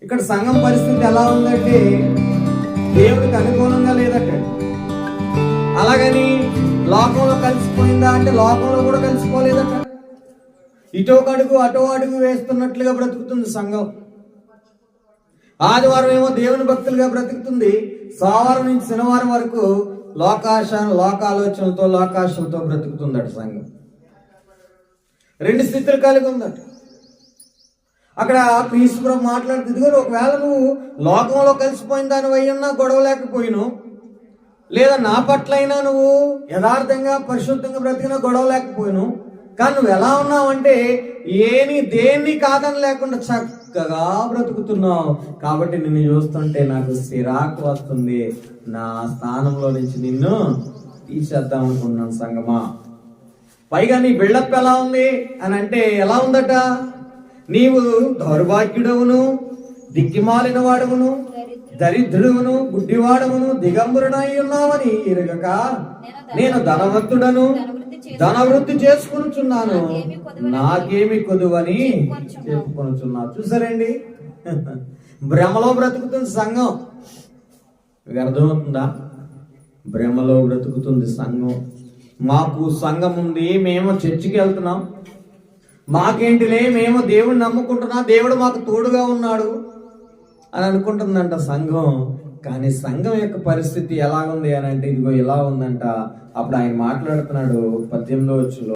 ఇక్కడ సంఘం పరిస్థితి ఎలా ఉందంటే దేవుడికి అనుకూలంగా లేదట. అలాగని లోకంలో కలిసిపోయిందా అంటే లోకంలో కూడా కలిసిపోలేదట. ఇటో అడుగు అటో అడుగు వేస్తున్నట్లుగా బ్రతుకుతుంది సంఘం. ఆదివారం ఏమో దేవుని భక్తులుగా బ్రతుకుతుంది, సోమవారం నుంచి శనివారం వరకు లోకాలోచనలతో లోకాశలతో బ్రతుకుతుందట సంఘం. రెండు స్థితులు కలిగి ఉందట. అక్కడ ఈశ్వరం మాట్లాడుతుంది, ఒకవేళ నువ్వు లోకంలో కలిసిపోయిన దాని అయ్యన్నా గొడవ లేకపోయిను, లేదా నా పట్ల అయినా నువ్వు యథార్థంగా పరిశుద్ధంగా బ్రతికినా గొడవ లేకపోయిను, కానీ నువ్వు ఎలా ఉన్నావు అంటే దేన్ని కాదని లేకుండా చక్కగా బ్రతుకుతున్నావు. కాబట్టి నిన్ను చూస్తుంటే నాకు సిరాకు వస్తుంది, నా స్థానంలో నుంచి నిన్ను తీసేద్దాం అనుకున్నాను సంగమా. పైగా నీ బిల్డప్ ఎలా ఉంది అని అంటే ఎలా ఉందట, నీవు దౌర్భాగ్యుడవును, దిక్కిమాలిన వాడవును, దరిద్రుడును, గుడ్డివాడవును, దిగంబరుడై ఉన్నావని ఎరుగక నేను ధనవంతుడను, ధనవృద్ధి చేసుకొనుచున్నాను, నాకేమి కొదువని చెప్పుకొనుచున్నాను. చూసారండి, భ్రమలో బ్రతుకుతుంది సంఘం. మీకు అర్థమవుతుందా? భ్రమలో బ్రతుకుతుంది సంఘం. మాకు సంఘం ఉంది, మేము చర్చికి వెళ్తున్నాం, మాకేంటిలే మేము దేవుడిని నమ్ముకుంటున్నా, దేవుడు మాకు తోడుగా ఉన్నాడు అని అనుకుంటుందంట సంఘం. కానీ సంఘం యొక్క పరిస్థితి ఎలా ఉంది అని అంటే ఇదిగో ఇలా ఉందంట. అప్పుడు ఆయన మాట్లాడుతున్నాడు 18వ వచనంలో.